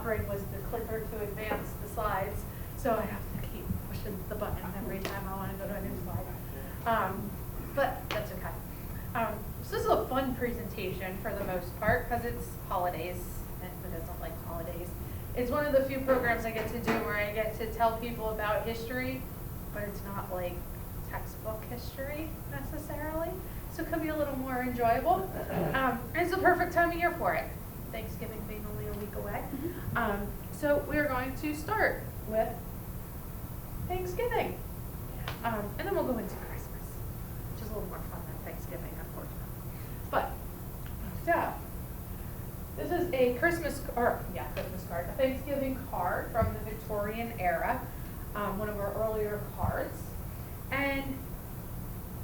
suffering was the clicker to advance the slides, so I have to keep pushing the button every time I want to go to a new slide. But that's okay. So this is a fun presentation for the most part because it's holidays, and who doesn't like holidays? It's one of the few programs I get to do where I get to tell people about history, but it's not like textbook history necessarily. So it could be a little more enjoyable. It's the perfect time of year for it. Thanksgiving being only a week away. So we're going to start with Thanksgiving. And then we'll go into Christmas, which is a little more fun than Thanksgiving, unfortunately. But, so, this is a Christmas card, a Thanksgiving card from the Victorian era, one of our earlier cards. And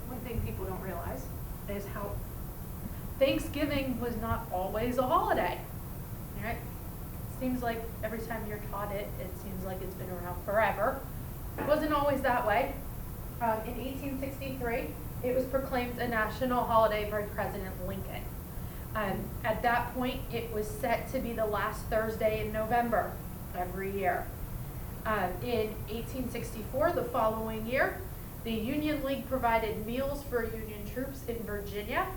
one thing people don't realize is how Thanksgiving was not always a holiday, right? Seems like every time you're taught it, it seems like it's been around forever. It wasn't always that way. In 1863, it was proclaimed a national holiday by President Lincoln. At that point, it was set to be the last Thursday in November every year. In 1864, the following year, the Union League provided meals for Union troops in Virginia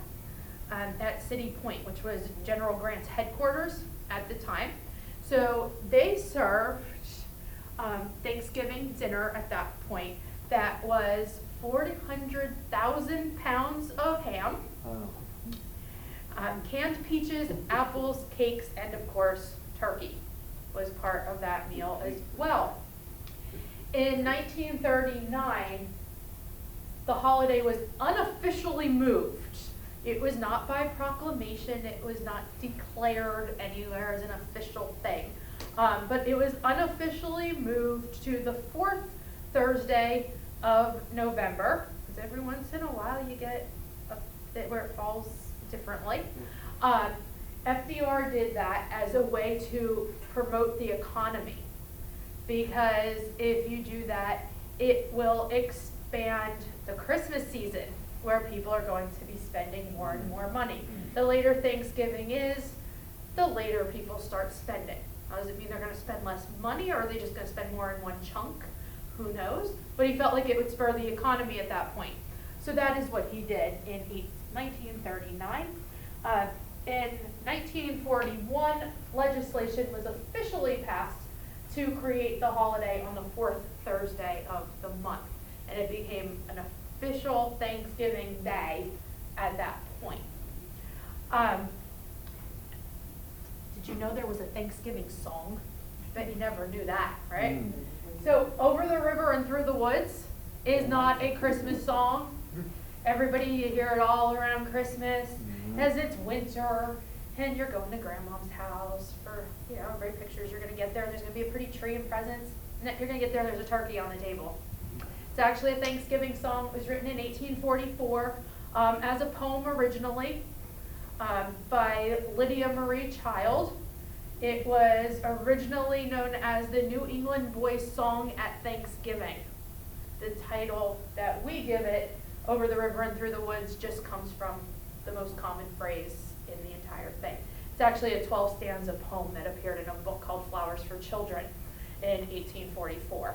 at City Point, which was General Grant's headquarters at the time. So they served Thanksgiving dinner at that point that was 400,000 pounds of ham, canned peaches, apples, cakes, and of course, turkey was part of that meal as well. In 1939, the holiday was unofficially moved. It was not by proclamation, it was not declared anywhere as an official thing, but it was unofficially moved to the fourth Thursday of November, because every once in a while you get it where it falls differently. FDR did that as a way to promote the economy, because if you do that, it will expand the Christmas season, where people are going to be spending more and more money. The later Thanksgiving is, the later people start spending. Now, does it mean they're going to spend less money, or are they just going to spend more in one chunk? Who knows? But he felt like it would spur the economy at that point. So that is what he did in 1939. In 1941, legislation was officially passed to create the holiday on the fourth Thursday of the month. And it became an official Thanksgiving Day at that point. Did you know there was a Thanksgiving song? I bet you never knew that, right? So, Over the River and Through the Woods is not a Christmas song. Everybody, you hear it all around Christmas, as it's winter, and you're going to grandma's house for, great pictures. You're going to get there, there's going to be a pretty tree and presents. And you're going to get there, there's a turkey on the table. It's actually a Thanksgiving song. It was written in 1844 as a poem originally by Lydia Marie Child. It was originally known as the New England Boys' Song at Thanksgiving. The title that we give it, Over the River and Through the Woods, just comes from the most common phrase in the entire thing. It's actually a 12-stanza poem that appeared in a book called Flowers for Children in 1844.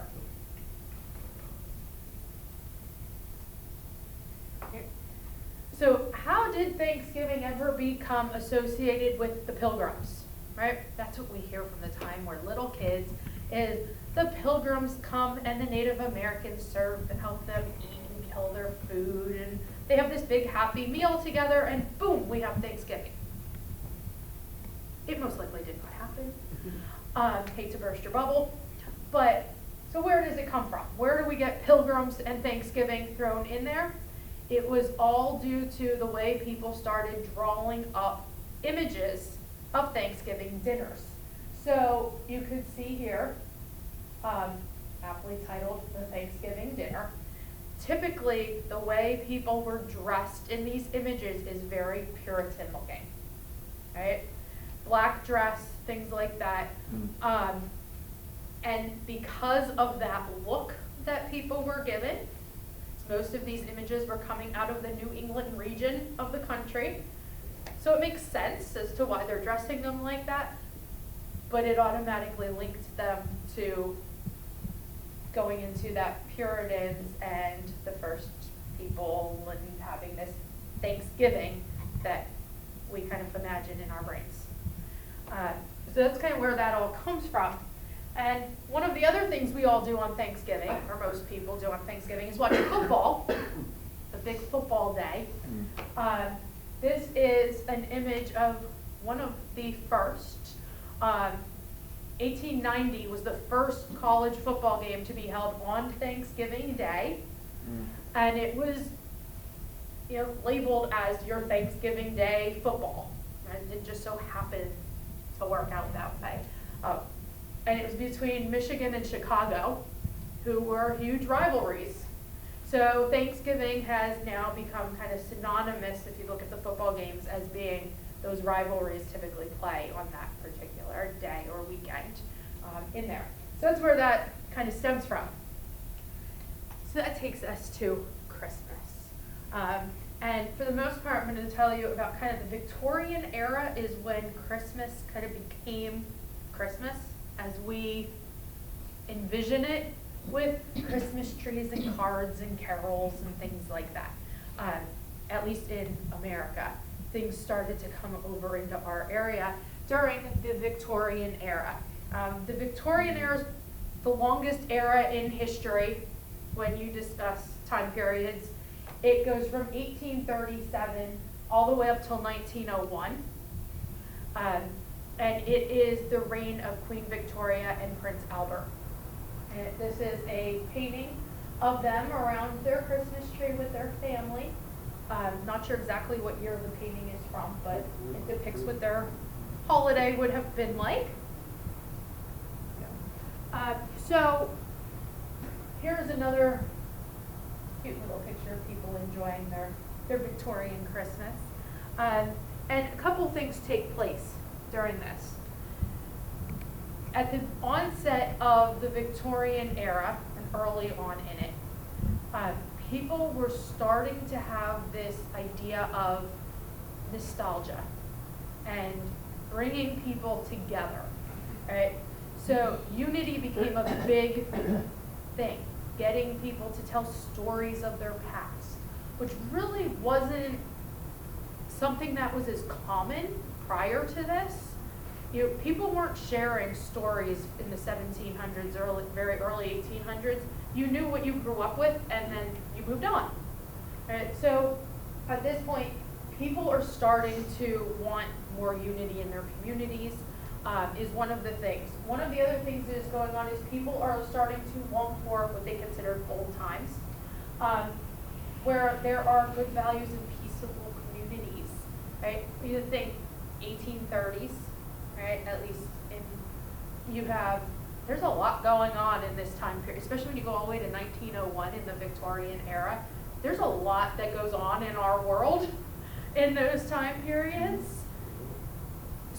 So how did Thanksgiving ever become associated with the Pilgrims? Right? That's what we hear from the time we're little kids, is the Pilgrims come and the Native Americans serve and help them eat and kill their food, and they have this big happy meal together, and boom, we have Thanksgiving. It most likely did not happen. Hate to burst your bubble, but so where does it come from? Where do we get Pilgrims and Thanksgiving thrown in there? It was all due to the way people started drawing up images of Thanksgiving dinners. So you could see here, aptly titled The Thanksgiving Dinner. Typically, the way people were dressed in these images is very Puritan looking, right? Black dress, things like that. And because of that look that people were given, most of these images were coming out of the New England region of the country. So it makes sense as to why they're dressing them like that. but it automatically linked them to going into that Puritans and the first people and having this Thanksgiving that we kind of imagine in our brains. So that's kind of where that all comes from. And one of the other things we all do on Thanksgiving, or most people do on Thanksgiving, is watch football, a big football day. This is an image of one of the first. 1890 was the first college football game to be held on Thanksgiving Day, and it was, labeled as your Thanksgiving Day football, and it just so happened to work out that way. And it was between Michigan and Chicago, who were huge rivalries. So Thanksgiving has now become kind of synonymous, if you look at the football games, as being those rivalries typically play on that particular day or weekend in there. So that's where that kind of stems from. So that takes us to Christmas. And for the most part, I'm going to tell you about kind of the Victorian era is when Christmas kind of became Christmas as we envision it, with Christmas trees and cards and carols and things like that. At least in America, things started to come over into our area during the Victorian era. The Victorian era is the longest era in history when you discuss time periods. It goes from 1837 all the way up till 1901. And it is the reign of Queen Victoria and Prince Albert. And this is a painting of them around their Christmas tree with their family. Not sure exactly what year the painting is from, but it depicts what their holiday would have been like. So here's another cute little picture of people enjoying their Victorian Christmas. And a couple things take place during this. At the onset of the Victorian era, and early on in it, people were starting to have this idea of nostalgia and bringing people together, right? So unity became a big thing, getting people to tell stories of their past, which really wasn't something that was as common prior to this. People weren't sharing stories in the 1700s, very early 1800s. You knew what you grew up with, and then you moved on. Right? So at this point, people are starting to want more unity in their communities, is one of the things. One of the other things that is going on is people are starting to long for what they consider old times, where there are good values and peaceable communities. Right? You think 1830s. Right, at least there's a lot going on in this time period, especially when you go all the way to 1901 in the Victorian era. There's a lot that goes on in our world in those time periods.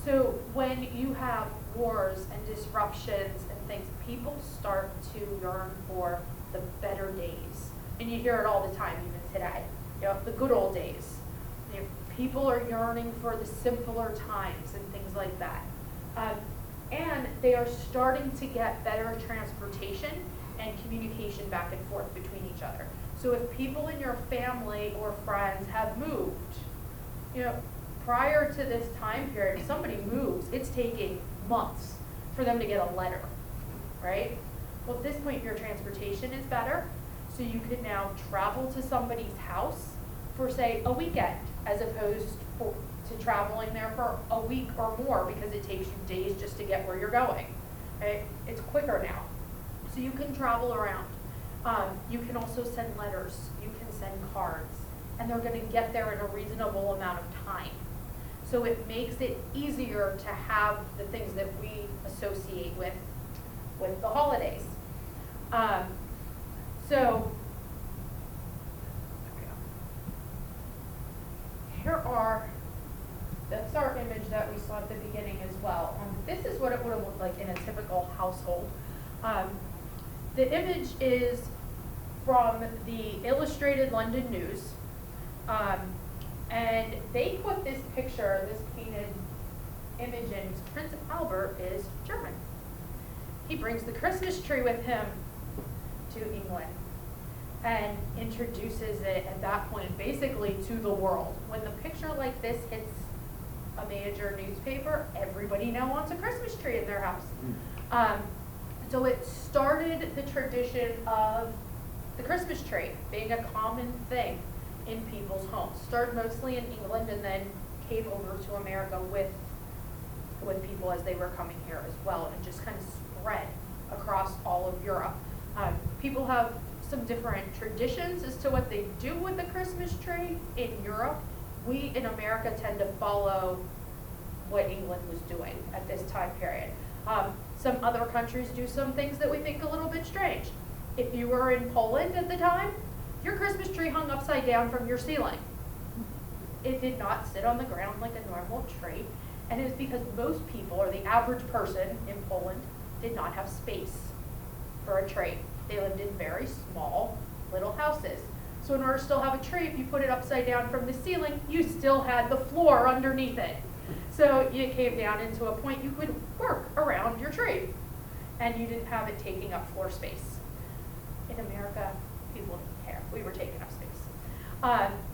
So when you have wars and disruptions and things, people start to yearn for the better days. And you hear it all the time, even today, the good old days. People are yearning for the simpler times and things like that. And they are starting to get better transportation and communication back and forth between each other. So if people in your family or friends have moved, prior to this time period, if somebody moves, it's taking months for them to get a letter, right? Well, at this point, your transportation is better, so you could now travel to somebody's house for, say, a weekend, as opposed to traveling there for a week or more, because it takes you days just to get where you're going. Right? It's quicker now. So you can travel around. You can also send letters. You can send cards. And they're going to get there in a reasonable amount of time. So it makes it easier to have the things that we associate with the holidays. That's our image that we saw at the beginning as well. This is what it would have looked like in a typical household. The image is from the Illustrated London News. And they put this picture, this painted Imogen's Prince Albert is German. He brings the Christmas tree with him to England and introduces it at that point basically to the world. When the picture like this hits a major newspaper, everybody now wants a Christmas tree in their house. So it started the tradition of the Christmas tree being a common thing in people's homes. Started mostly in England and then came over to America with people as they were coming here as well, and just kind of spread across all of Europe. People have some different traditions as to what they do with the Christmas tree in Europe. We in America tend to follow what England was doing at this time period. Some other countries do some things that we think a little bit strange. If you were in Poland at the time, your Christmas tree hung upside down from your ceiling. It did not sit on the ground like a normal tree, and it was because most people, or the average person in Poland, did not have space for a tree. They lived in very small little houses. So in order to still have a tree, if you put it upside down from the ceiling, you still had the floor underneath it. So you came down into a point you could work around your tree, and you didn't have it taking up floor space. In America, people didn't care. We were taking up space.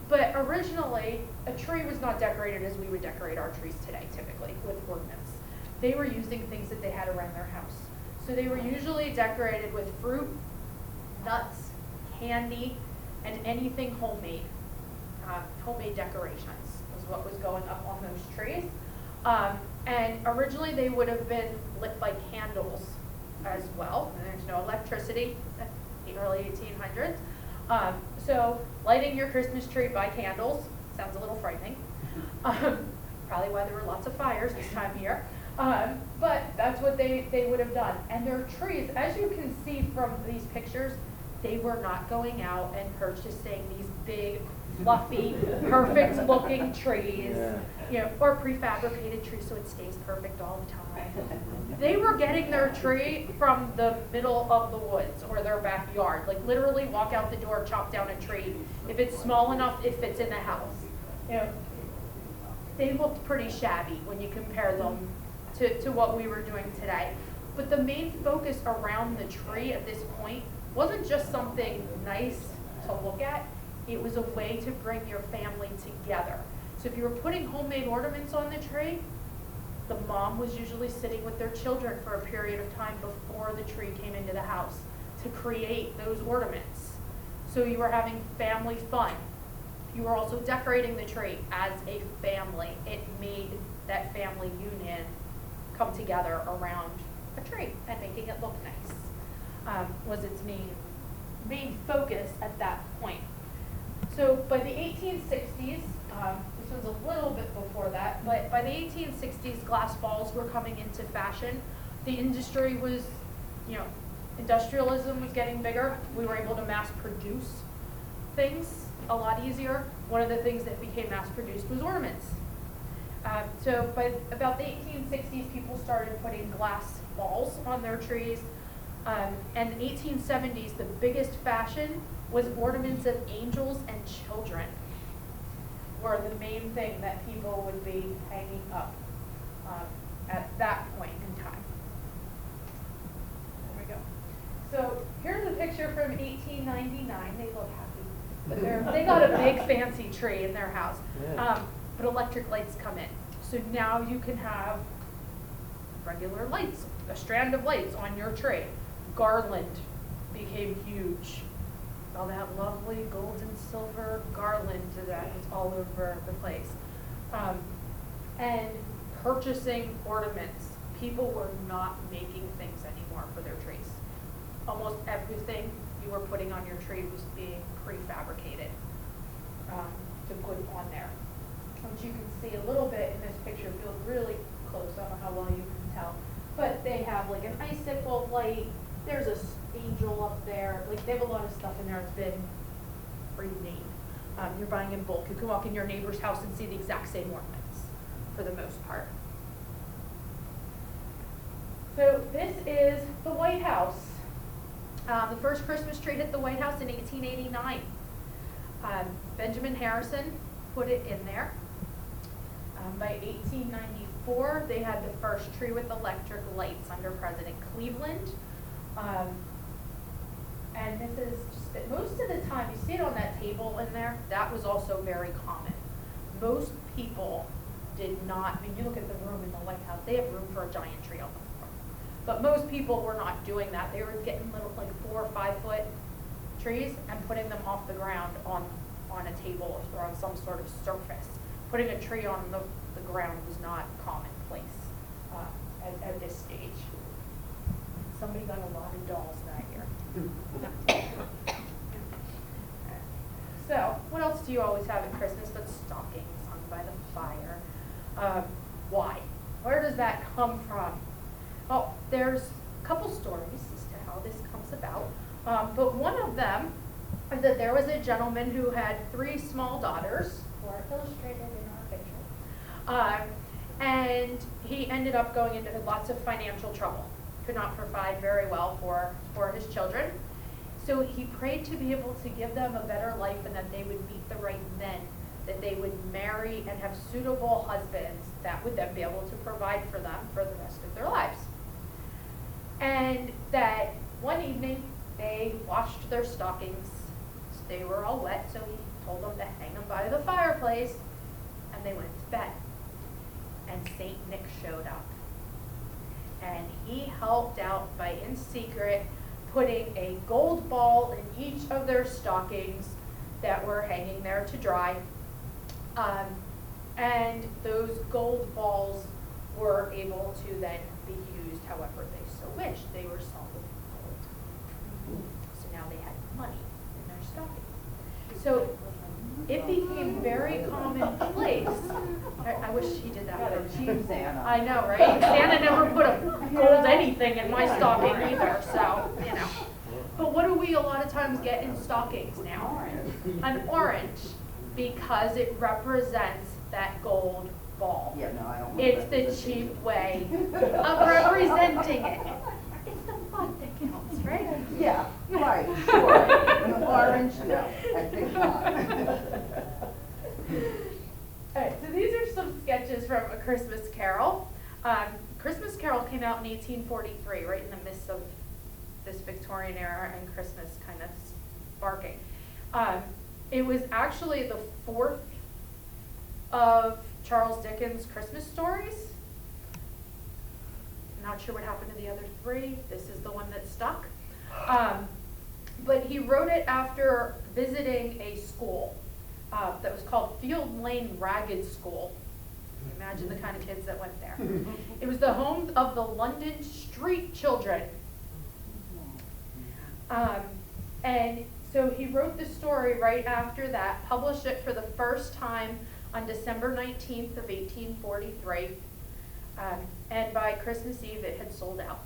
But originally, a tree was not decorated as we would decorate our trees today, typically, with ornaments. They were using things that they had around their house. So they were usually decorated with fruit, nuts, candy, and anything homemade. Homemade decorations was what was going up on those trees. And originally they would have been lit by candles as well. And there's no electricity in the early 1800s. So lighting your Christmas tree by candles sounds a little frightening. Probably why there were lots of fires this time of year. But that's what they would have done. And their trees, as you can see from these pictures, they were not going out and purchasing these big, fluffy, perfect looking trees, you know, or prefabricated trees so it stays perfect all the time. They were getting their tree from the middle of the woods or their backyard. Like literally walk out the door, chop down a tree. If it's small enough, it fits in the house. You know, they looked pretty shabby when you compare them to what we were doing today. But the main focus around the tree at this point wasn't just something nice to look at, it was a way to bring your family together. So if you were putting homemade ornaments on the tree, the mom was usually sitting with their children for a period of time before the tree came into the house to create those ornaments. So you were having family fun. You were also decorating the tree as a family. It made that family union come together around a tree and making it look nice. Was its main focus at that point. So by the 1860s, this was a little bit before that, but by the 1860s, glass balls were coming into fashion. The industry was, you know, industrialism was getting bigger. We were able to mass produce things a lot easier. One of the things that became mass produced was ornaments. So by about the 1860s, people started putting glass balls on their trees. And the 1870s, the biggest fashion was ornaments of angels and children were the main thing that people would be hanging up at that point in time. There we go. So here's a picture from 1899. They look happy, but they got a big fancy tree in their house. But electric lights come in. So now you can have regular lights, a strand of lights on your tree. Garland became huge. All that lovely gold and silver garland that was all over the place. And purchasing ornaments. People were not making things anymore for their trees. Almost everything you were putting on your tree was being prefabricated to put on there. Which you can see a little bit in this picture, feels really close, I don't know how well you can tell. But they have like an icicle light, there's an angel up there, like they have a lot of stuff in there that's been remade. You're buying in bulk. You can walk in your neighbor's house and see the exact same ornaments for the most part. So this is the White House. The first Christmas tree hit the White House in 1889. Benjamin Harrison put it in there. By 1894, 1984, they had the first tree with electric lights under President Cleveland. And this is just, most of the time, you see it on that table in there, that was also very common. Most people did not, I mean, you look at the room in the White House, they have room for a giant tree on the floor. But most people were not doing that. They were getting little, like 4 or 5 foot trees and putting them off the ground on a table or on some sort of surface. Putting a tree on the ground was not commonplace at this stage. Somebody got a lot of dolls that year. So, what else do you always have at Christmas but stockings hung by the fire? Why? Where does that come from? Well, there's a couple stories as to how this comes about. But one of them is that there was a gentleman who had 3 small daughters, who are illustrated in our picture. And he ended up going into lots of financial trouble. Could not provide very well for his children. So he prayed to be able to give them a better life and that they would meet the right men, that they would marry and have suitable husbands that would then be able to provide for them for the rest of their lives. And that one evening, they washed their stockings. They were all wet, so he told them to hang them by the fireplace, and they went to bed. And Saint Nick showed up. And he helped out by, in secret, putting a gold ball in each of their stockings that were hanging there to dry. And those gold balls were able to then be used however they so wished. They were solid gold. So now they had money in their stockings. So it became very commonplace. I wish he did that. Santa. I know, right? Santa never put a gold anything in my stocking either, so, you know. But what do we a lot of times get in stockings now? An orange, because it represents that gold ball. Yeah, no, I don't want It's the cheap way of representing it. It's the fun that counts, right? Yeah, right, sure. An orange, no, I think not. All right, so these are some sketches from A Christmas Carol. Christmas Carol came out in 1843, right in the midst of this Victorian era and Christmas kind of sparking. It was actually the 4th of Charles Dickens' Christmas stories. Not sure what happened to the other 3. This is the one that stuck. But he wrote it after visiting a school that was called Field Lane Ragged School. Imagine the kind of kids that went there. It was the home of the London street children. And so he wrote the story right after that, published it for the first time on December 19th of 1843. And by Christmas Eve, it had sold out.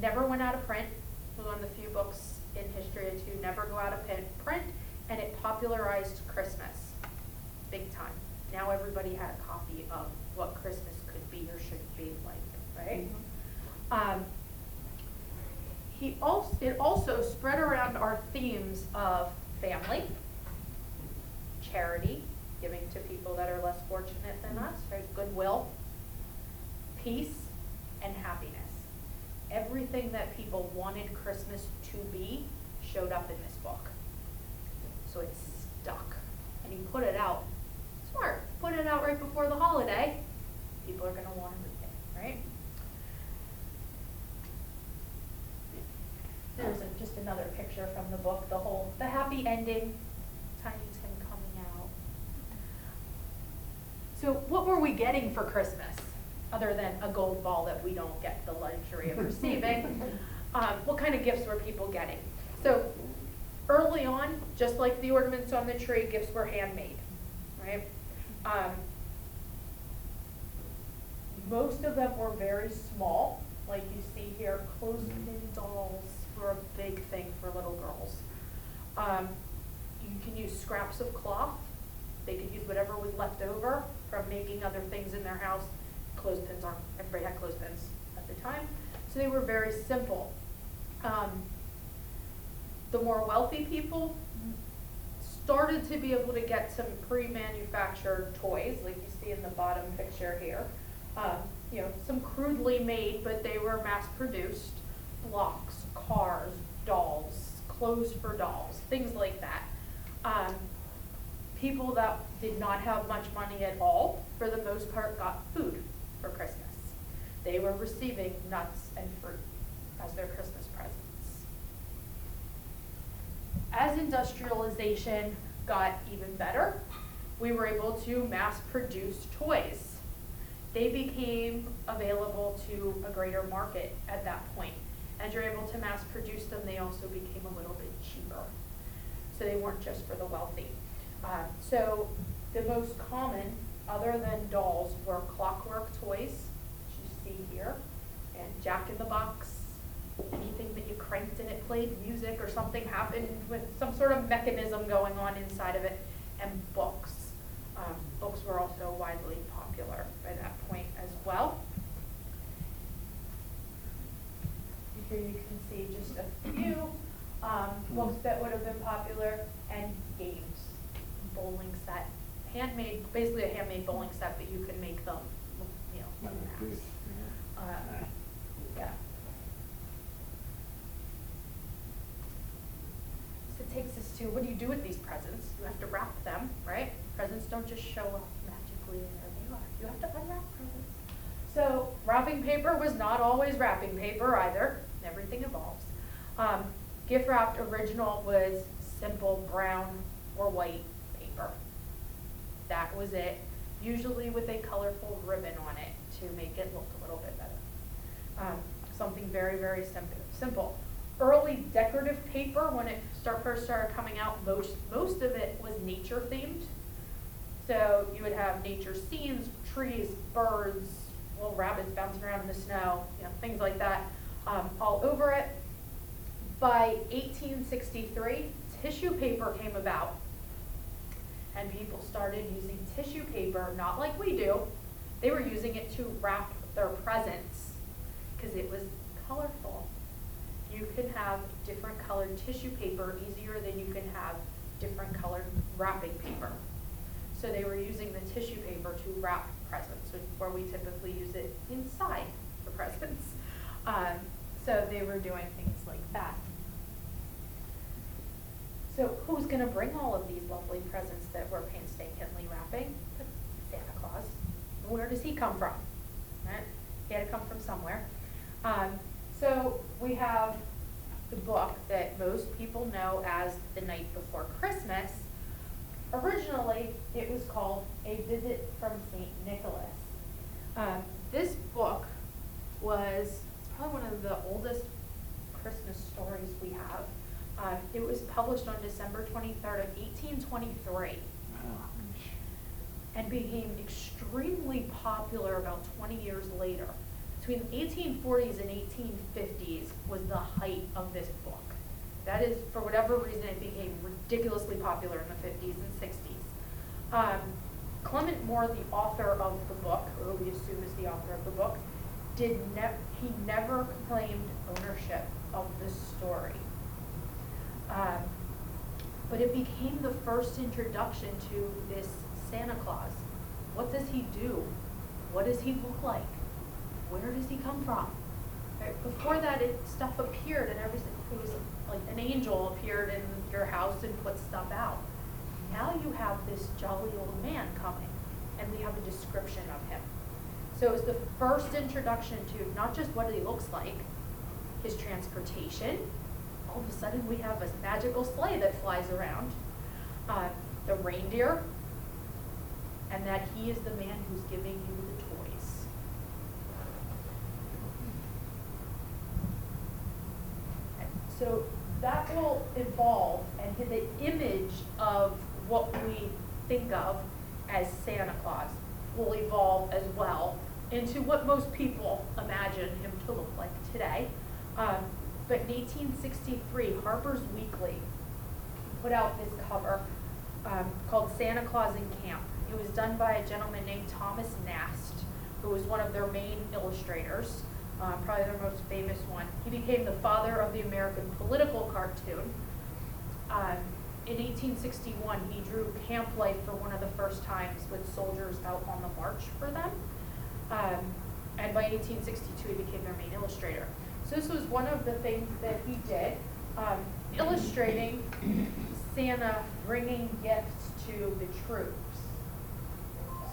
Never went out of print. It was one of the few books in history to never go out of print, and it popularized Christmas big time. Now everybody had a copy of what Christmas could be or should be like, right? Mm-hmm. It also spread around our themes of family, charity, giving to people that are less fortunate than us, right? Goodwill, peace, and happiness. Everything that people wanted Christmas to be showed up in this book. So it stuck. And he put it out, smart, put it out right before the holiday. People are going to want to read it, right? There's just another picture from the book, the happy ending, Tiny Tim coming out. So what were we getting for Christmas, other than a gold ball that we don't get the luxury of receiving? What kind of gifts were people getting? So early on, just like the ornaments on the tree, gifts were handmade, right? Most of them were very small, like you see here. Clothespin dolls were a big thing for little girls. You can use scraps of cloth. They could use whatever was left over from making other things in their house. Clothespins aren't, everybody had clothespins at the time. So they were very simple. The more wealthy people started to be able to get some pre-manufactured toys, like you see in the bottom picture here. You know, some crudely made, but they were mass-produced, blocks, cars, dolls, clothes for dolls, things like that. People that did not have much money at all, for the most part, got food for Christmas. They were receiving nuts and fruit as their Christmas presents. As industrialization got even better, we were able to mass produce toys. They became available to a greater market at that point. As you're able to mass produce them, they also became a little bit cheaper. So they weren't just for the wealthy. So the most common, other than dolls, were clockwork toys, which you see here, and Jack-in-the-Box, anything that you cranked and it played music or something happened with some sort of mechanism going on inside of it, and books. Books were also widely popular by that point as well. Here you can see just a few books that would have been popular, and games, bowling set, handmade, basically a handmade bowling set, but you can make them, you know, from mass. Yeah. So it takes us to, what do you do with these presents? You have to wrap them, right? Presents don't just show up magically and there they are. You have to unwrap presents. So wrapping paper was not always wrapping paper either. Everything evolves. Gift wrapped original was simple brown or white paper. That was it, usually with a colorful ribbon on it to make it look a little bit better. Something very, very simple. Early decorative paper, when it first started coming out, most of it was nature themed. So you would have nature scenes, trees, birds, little rabbits bouncing around in the snow, you know, things like that, all over it. By 1863, tissue paper came about, and people started using tissue paper, not like we do. They were using it to wrap their presents because it was colorful. You can have different colored tissue paper easier than you can have different colored wrapping paper. So they were using the tissue paper to wrap presents, where we typically use it inside the presents. So they were doing things like that. So who's going to bring all of these lovely presents that we're painstakingly wrapping? Santa Claus. Where does he come from? Right? He had to come from somewhere. So we have the book that most people know as The Night Before Christmas. Originally, it was called A Visit from St. Nicholas. This book was probably one of the oldest Christmas stories we have. It was published on December 23rd of 1823 and became extremely popular about 20 years later. Between the 1840s and 1850s was the height of this book. That is, for whatever reason, it became ridiculously popular in the 50s and 60s. Clement Moore, the author of the book, or who we assume is the author of the book, he never claimed ownership of the story. But it became the first introduction to this Santa Claus. What does he do? What does he look like? Where does he come from? Right? Before that, stuff appeared and everything. It was like an angel appeared in your house and put stuff out. Now you have this jolly old man coming, and we have a description of him. So it was the first introduction to not just what he looks like, his transportation. All of a sudden we have a magical sleigh that flies around, the reindeer, and that he is the man who's giving you the toys. So that will evolve, and the image of what we think of as Santa Claus will evolve as well into what most people imagine him to look like today. But in 1863, Harper's Weekly put out this cover called Santa Claus in Camp. It was done by a gentleman named Thomas Nast, who was one of their main illustrators, probably their most famous one. He became the father of the American political cartoon. In 1861, he drew camp life for one of the first times with soldiers out on the march for them. And by 1862, he became their main illustrator. So this was one of the things that he did, illustrating Santa bringing gifts to the troops.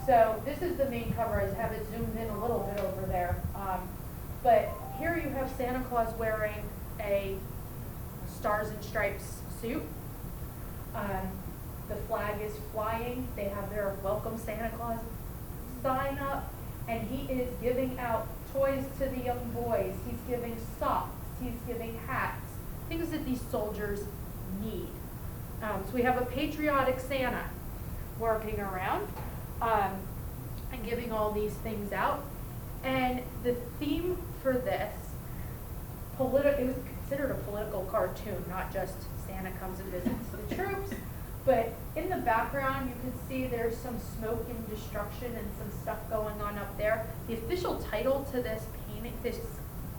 So this is the main cover. I have it zoomed in a little bit over there. But here you have Santa Claus wearing a Stars and Stripes suit. The flag is flying. They have their Welcome Santa Claus sign up. And he is giving out toys to the young boys. He's giving socks. He's giving hats. Things that these soldiers need. So we have a patriotic Santa working around and giving all these things out. And the theme for this, it was considered a political cartoon, not just Santa comes and visits the troops. But in the background, you can see there's some smoke and destruction and some stuff going on up there. The official title to this painting, this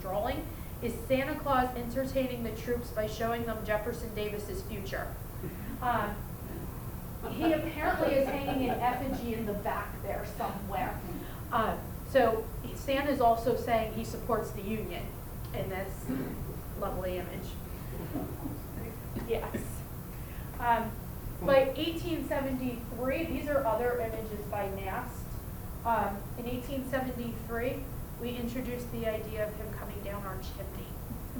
drawing, is Santa Claus entertaining the troops by showing them Jefferson Davis's future. He apparently is hanging an effigy in the back there somewhere. So Santa is also saying he supports the Union in this lovely image. Yes. By 1873, these are other images by Nast. In 1873, we introduced the idea of him coming down our chimney.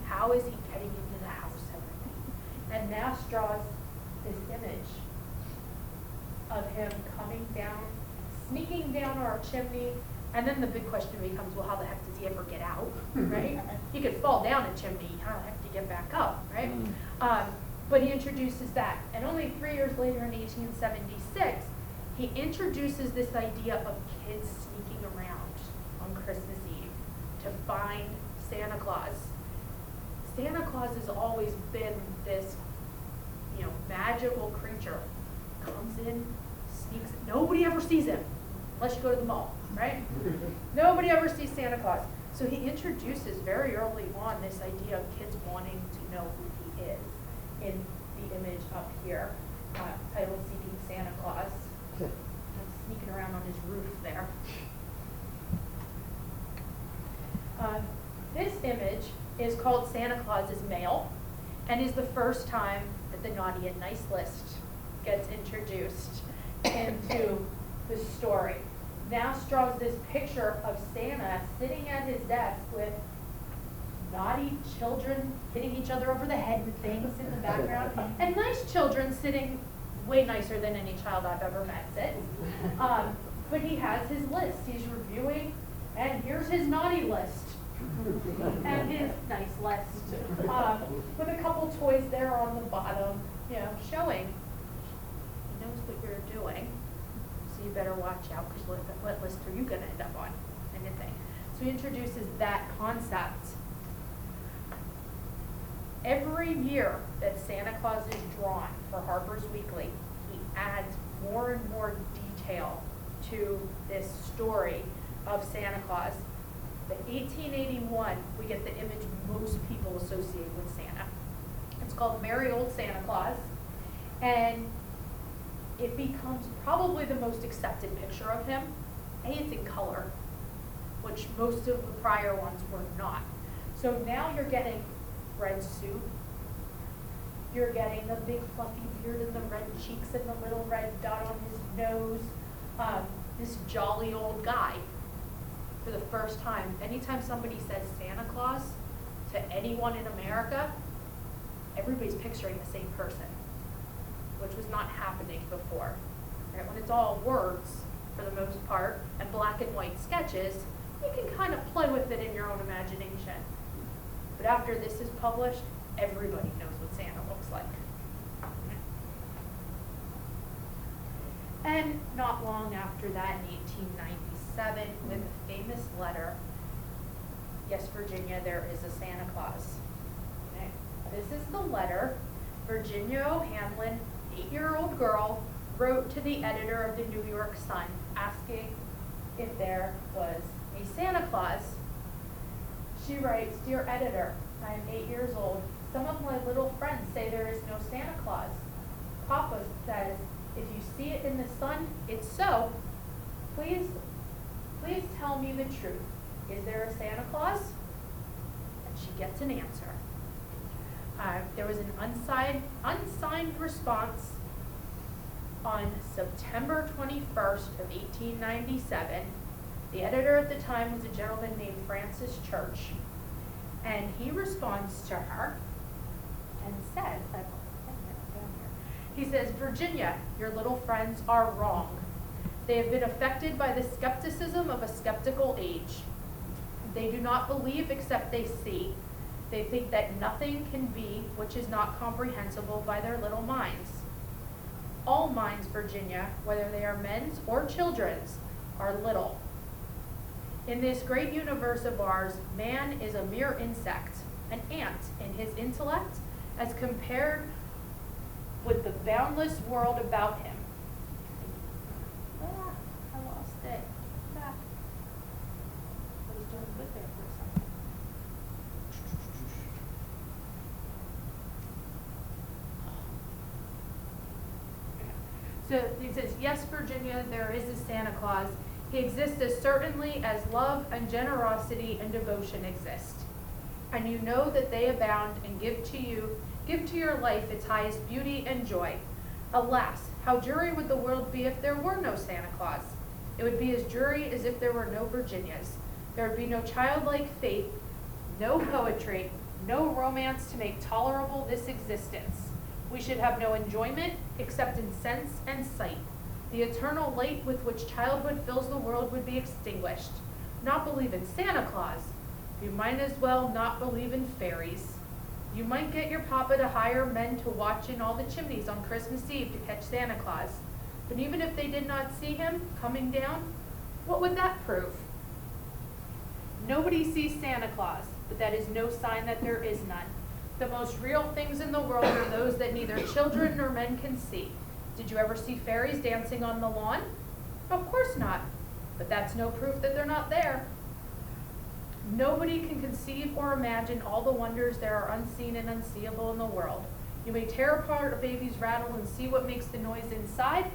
How is he getting into the house and Nast draws this image of him coming down, sneaking down our chimney, and then the big question becomes, well, how the heck does he ever get out, right? He could fall down a chimney, how the heck do you get back up, right? But he introduces that. And only 3 years later in 1876, he introduces this idea of kids sneaking around on Christmas Eve to find Santa Claus. Santa Claus has always been this, magical creature. Comes in, sneaks, nobody ever sees him, unless you go to the mall, right? Nobody ever sees Santa Claus. So he introduces very early on this idea of kids wanting to know who he is in the image up here, titled Seeking Santa Claus. Sneaking around on his roof there. This image is called Santa Claus's Mail, and is the first time that the naughty and nice list gets introduced into the story. Nast draws this picture of Santa sitting at his desk with naughty children hitting each other over the head with things in the background, and nice children sitting way nicer than any child I've ever met sit. But he has his list. He's reviewing, and here's his naughty list and his nice list, with a couple toys there on the bottom, showing he knows what you're doing, so you better watch out, because what list are you going to end up on, kind of thing. So he introduces that concept. Every year that Santa Claus is drawn for Harper's Weekly, he adds more and more detail to this story of Santa Claus. But 1881, we get the image most people associate with Santa. It's called Merry Old Santa Claus, and it becomes probably the most accepted picture of him. It's in color, which most of the prior ones were not. So now you're getting red suit, you're getting the big fluffy beard and the red cheeks and the little red dot on his nose, this jolly old guy. For the first time, anytime somebody says Santa Claus to anyone in America, everybody's picturing the same person, which was not happening before. Right? When it's all words, for the most part, and black and white sketches, you can kind of play with it in your own imagination. But after this is published, everybody knows what Santa looks like. And not long after that, in 1897, with a famous letter, yes, Virginia, there is a Santa Claus. Okay. This is the letter Virginia O'Hanlon, 8-year-old girl, wrote to the editor of the New York Sun, asking if there was a Santa Claus. She writes, "Dear editor, I am 8 years old. Some of my little friends say there is no Santa Claus. says, if you see it in the sun, it's so. Please tell me the truth. Is there a Santa Claus? And she gets an answer. There was an unsigned response on September 21st of 1897. The editor at the time was a gentleman named Francis Church. And he responds to her and said, he says, Virginia, your little friends are wrong. They have been affected by the skepticism of a skeptical age. They do not believe except they see. They think that nothing can be which is not comprehensible by their little minds. All minds, Virginia, whether they are men's or children's, are little. In this great universe of ours, man is a mere insect, an ant in his intellect, as compared with the boundless world about him. I lost it. I was doing good there for a second. So he says, yes, Virginia, there is a Santa Claus. He exists as certainly as love and generosity and devotion exist. And you know that they abound and give to your life its highest beauty and joy. Alas, how dreary would the world be if there were no Santa Claus? It would be as dreary as if there were no Virginias. There would be no childlike faith, no poetry, no romance to make tolerable this existence. We should have no enjoyment except in sense and sight. The eternal light with which childhood fills the world would be extinguished. Not believe in Santa Claus. You might as well not believe in fairies. You might get your papa to hire men to watch in all the chimneys on Christmas Eve to catch Santa Claus. But even if they did not see him coming down, what would that prove? Nobody sees Santa Claus, but that is no sign that there is none. The most real things in the world are those that neither children nor men can see. Did you ever see fairies dancing on the lawn? Of course not, but that's no proof that they're not there. Nobody can conceive or imagine all the wonders there are unseen and unseeable in the world. You may tear apart a baby's rattle and see what makes the noise inside,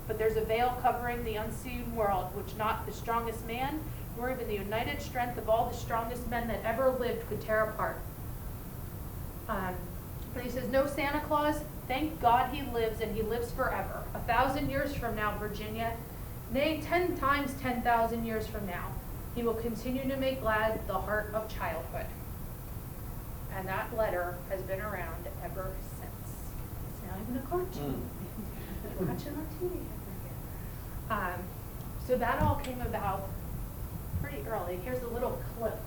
but there's a veil covering the unseen world, which not the strongest man, nor even the united strength of all the strongest men that ever lived could tear apart. But he says, no Santa Claus, thank God he lives, and he lives forever. 1,000 years from now, Virginia, nay, 10 times 10,000 years from now, he will continue to make glad the heart of childhood. And that letter has been around ever since. It's now even a cartoon. They're watching on TV every year. So that all came about pretty early. Here's a little clip.